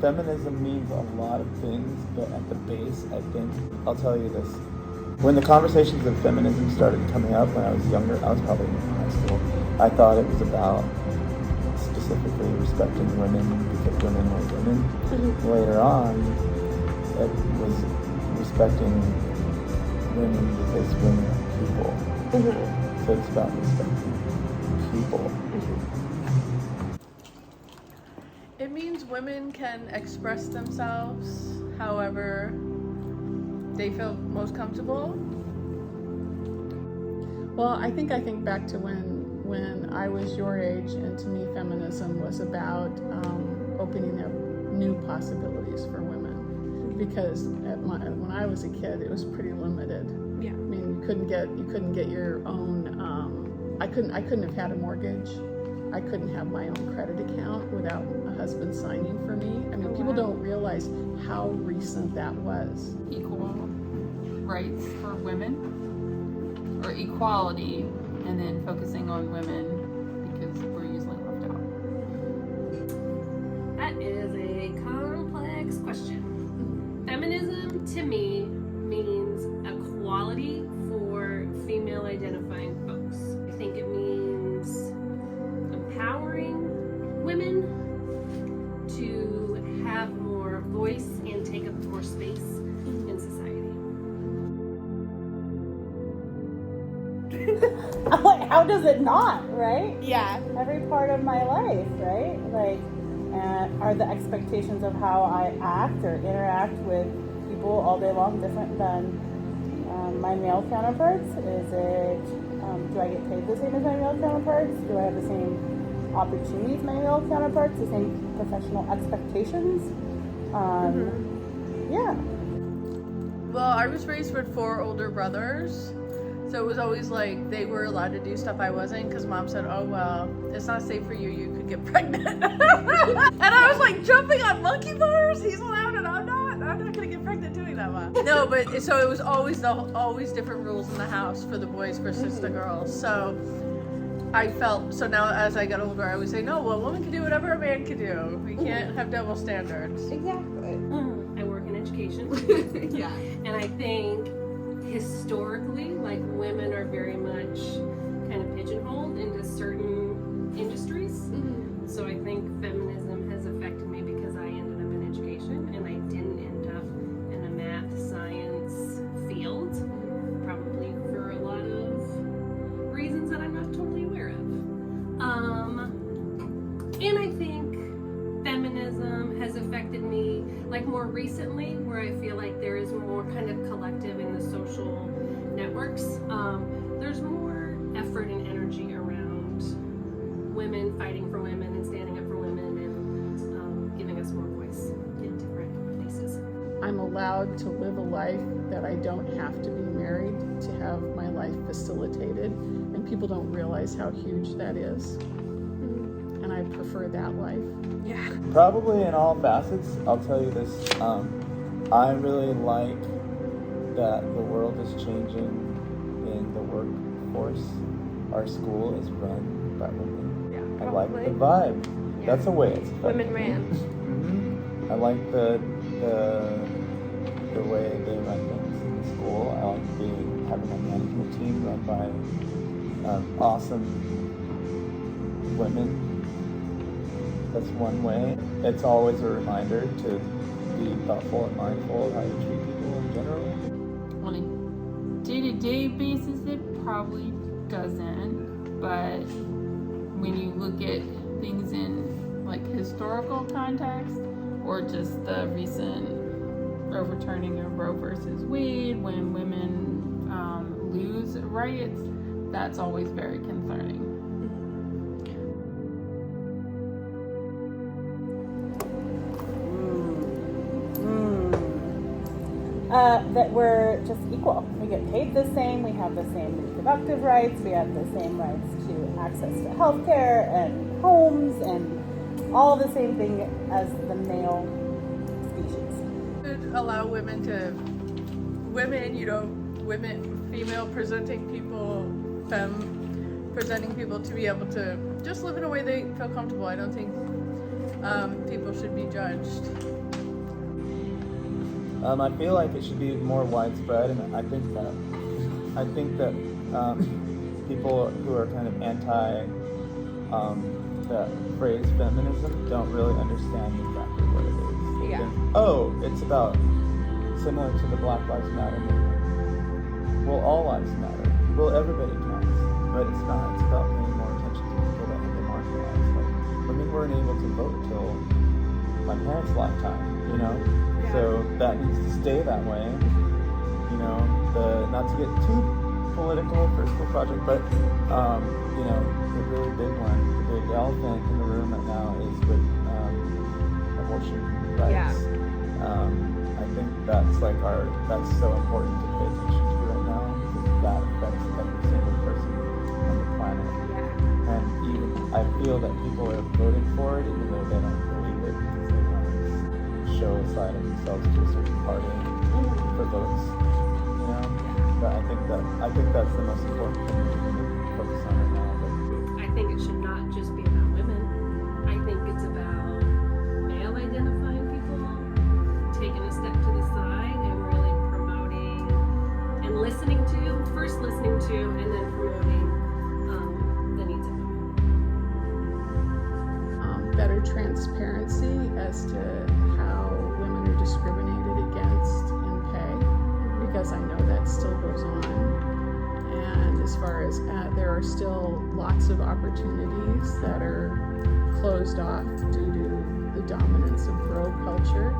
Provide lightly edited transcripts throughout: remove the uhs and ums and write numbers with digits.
feminism means a lot of things, but at the base, I think, I'll tell you this. When the conversations of feminism started coming up when I was younger, I was probably in high school, I thought it was about specifically respecting women because women were women. Later on, it was respecting women because women are people. So it's about respecting people. It means women can express themselves however they feel most comfortable. Well, I think back to when I was your age, and to me feminism was about opening up new possibilities for women. Because when I was a kid, it was pretty limited. Yeah. I mean, you couldn't get your own. I couldn't have had a mortgage. I couldn't have my own credit account without a husband signing for me. I mean, people don't realize how recent that was. Equal rights for women, or equality, and then focusing on women because we're usually left out. That is a complex question. Feminism to me means equality for female identifying folks. I think it means empowering women to have more voice and take up more space in society. Like, how does it not, right? Yeah. Every part of my life, right? Like, are the expectations of how I act or interact with people all day long different than my male counterparts? Is it, do I get paid the same as my male counterparts? Do I have the same opportunities as my male counterparts? The same professional expectations? Yeah. Well, I was raised with 4 older brothers. So it was always like they were allowed to do stuff I wasn't, because mom said, oh, well, it's not safe for you. You could get pregnant. And I was like jumping on monkey bars. He's allowed and I'm not. I'm not going to get pregnant doing that, Mom. No, but so it was always different rules in the house for the boys versus the girls. So I felt, so now as I got older, I would say, no, well, a woman can do whatever a man can do. We can't have double standards. Exactly. I work in education. Yeah. And I think historically, like, women are very much kind of pigeonholed into certain industries. So I think feminism has affected me because I ended up in education and I didn't end up in a math science field, probably for a lot of reasons that I'm not totally aware of. And I think feminism has affected me, like, more recently, where I feel like there is more kind of collective in the social networks. There's more effort and energy around women fighting for women and standing up for women and giving us more voice in different places. I'm allowed to live a life that I don't have to be married to have my life facilitated, and people don't realize how huge that is. And I prefer that life. Yeah. Probably in all facets. I'll tell you this. I really like that the world is changing in the workforce. Our school is run by women. Yeah. I like the vibe. Yeah. That's a way it's Women ran. I like the way they run things in the school. I like having a management team run by awesome women. That's one way. It's always a reminder to be thoughtful and mindful of how you treat people in general. On a day-to-day basis, it probably doesn't, but when you look at things in, like, historical context, or just the recent overturning of Roe versus Wade, when women lose rights, that's always very concerning. That we're just equal. We get paid the same, we have the same reproductive rights, we have the same rights to access to healthcare and homes and all the same thing as the male species. Should allow female presenting people, femme presenting people to be able to just live in a way they feel comfortable. I don't think people should be judged. I feel like it should be more widespread, and I think that people who are kind of anti the phrase feminism don't really understand exactly what it is. They Yeah. think, oh, it's about similar to the Black Lives Matter movement. Well, all lives matter. Well, everybody counts, but it's not. It's about paying more attention to people that have been marginalized. Like, women weren't able to vote till my parents' lifetime, you know. So that needs to stay that way. You know, not to get too political for school project, but you know, the really big one, the big elephant in the room right now is with abortion rights. I think that's so important to pay attention to right now, because that affects every single person on the planet. And even I feel that people are voting for it even though they don't believe it, because they want to show a side of themselves to a certain party for votes. You know? But I think that's the most important thing we can focus on right now. I think it should not just be about women. I think it's about male identifying people, taking a step to the side and really promoting and listening to, and then promoting the needs of women. Better transparency as to how women are discriminated against in pay, because I know that still goes on. And as far as there are still lots of opportunities that are closed off due to the dominance of bro culture.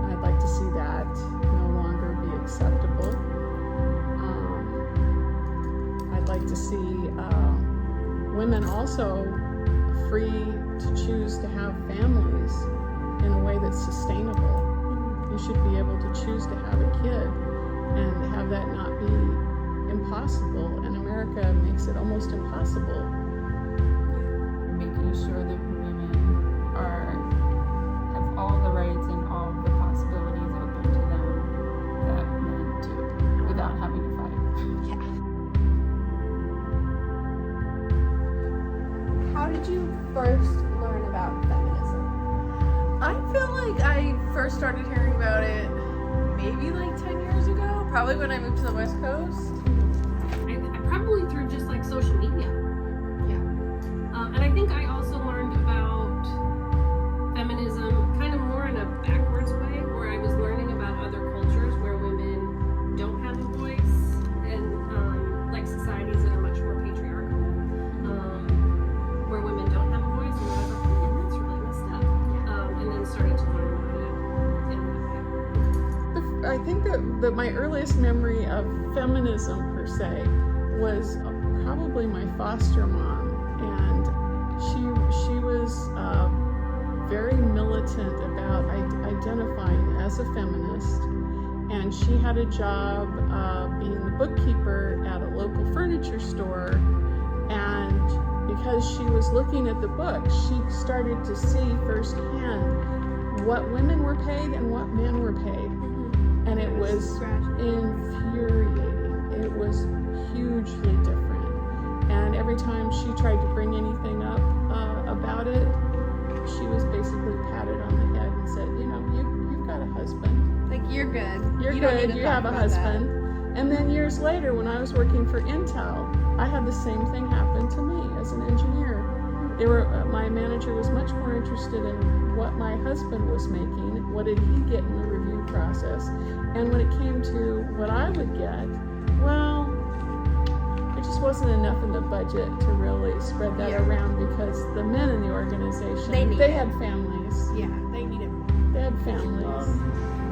I'd like to see that no longer be acceptable. I'd like to see women also free to choose to have families in a way that's sustainable. You should be able to choose to have a kid and have that not be impossible, and America makes it almost impossible. Making sure that women have all the rights and all the possibilities open to them that men do, without having to fight. How did you first learn about feminism? I feel like I first started hearing about it maybe like 10 years ago, probably when I moved to the West Coast. I probably through just like social media. And I think I also learned about feminism kind of more in a backwards way, where I was learning about other cultures where women don't have a voice, and like societies that are much more patriarchal, where women don't have a voice, and I was like, man, that's really messed up. And then started to learn about it. I think that my earliest memory of feminism per se was probably my foster mom, and she was very militant about identifying as a feminist, and she had a job being the bookkeeper at a local furniture store, and because she was looking at the books, she started to see firsthand what women were paid and what men were paid, and it was infuriating. It was hugely different, and every time she tried to bring anything up about it, she was basically patted on the head and said, you know, you've got a husband. Like, you're good. You're You don't good. need to You talk have a about husband. And then years later, when I was working for Intel, I had the same thing happen to me as an engineer. My manager was much more interested in what my husband was making, what did he get in the review process, and when it came to what I would get, well, there just wasn't enough in the budget to really spread that around, because the men in the organization, they had families. Yeah, they need it. They had families.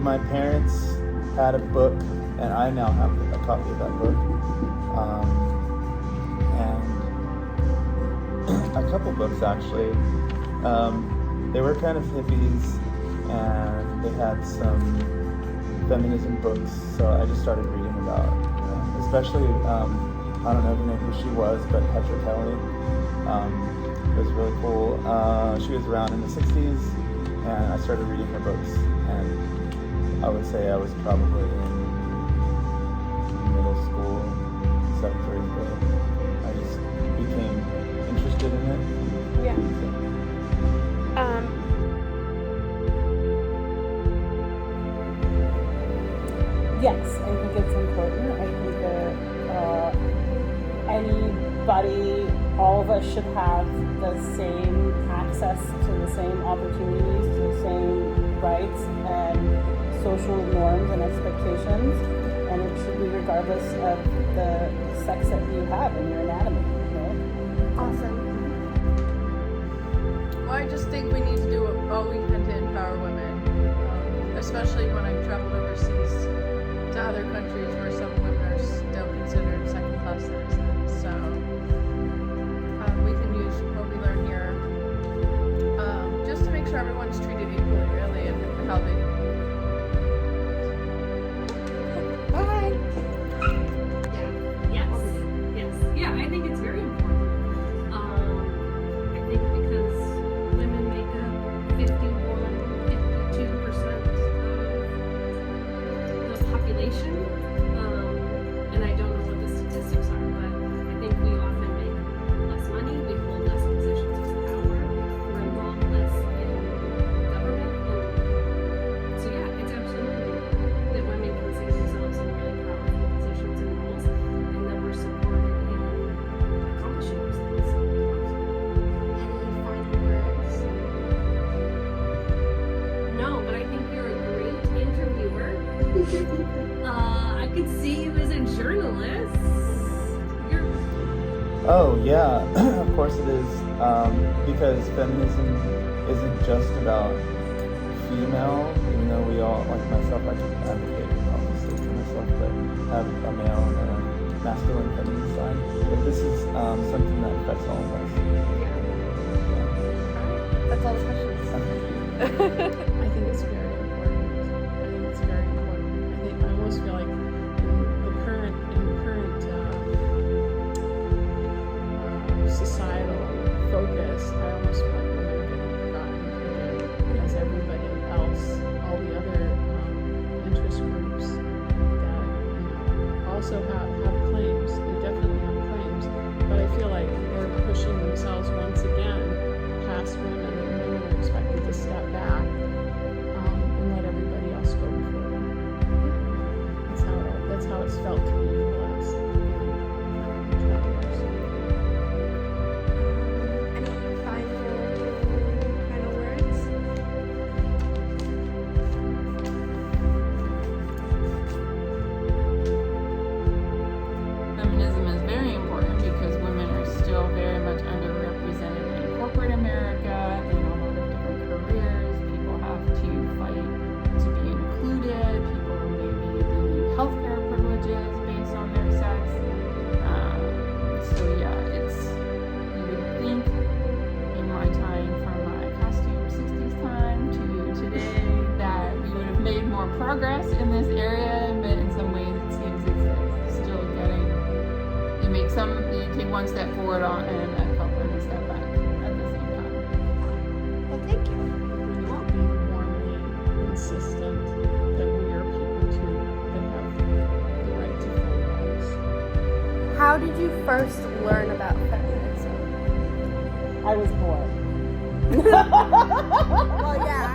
My parents had a book, and I now have a copy of that book. And a couple books actually. They were kind of hippies, and they had some feminism books, so I just started reading about, especially, I don't know if you know who she was, but Petra Kelly. It was really cool. She was around in the 60s, and I started reading her books, and I would say I was probably in middle school, 7th or 8th grade. I just became interested in it. Yeah. Yes, I think it's important. I think that anybody, all of us should have the same access to the same opportunities, to the same rights and social norms and expectations. And it should be regardless of the sex that you have in your anatomy. Awesome. Well, I just think we need to do all we can to empower women, especially when I've traveled overseas to other countries where some women are still considered second-class citizens. So we can use what we learn here just to make sure everyone's treated equally, really, and how they. Bye. Yes. Yeah, I think it's very important. I think because women make up 52% of the population, and I don't know what the statistics are, but I think we often make less money, we hold less positions of power, we're involved less in government, and so yeah, it's absolutely that women can see themselves in really powerful positions and roles, and that we're supported in accomplishing those things. Any final words? No, but I think you're a great interviewer. I could see you as a journalist. You're Oh yeah, of course it is. Because feminism isn't just about female, even though we all, like myself, I can advocate obviously for myself, but have a male and a masculine feminine side. But this is something that affects all of us. That's all the questions. I think it's very important. I think it's very important. I almost feel like in the current societal focus, I almost feel like women are getting forgotten again, as everybody else, all the other interest groups that also have claims. They definitely have claims, but I feel like they're pushing themselves once again past women, and women are expected to step back and let everybody else go before them. That's how it's felt to me for the last 12 years. Any final words? Feminism is very important because women are still very much underrepresented in corporate America in a lot of different careers. People have to fight to be included. People maybe losing healthcare privileges based on their sex. So yeah, you would think in my time from my costume 60s time to today that we would have made more progress in this area, but in some ways it seems it's still getting. You take one step forward and a step back at the same time. Well, thank you. We need to be warmly insistent that we are people too that have the right to full lives. How did you first learn about feminism? I was born. Well, yeah.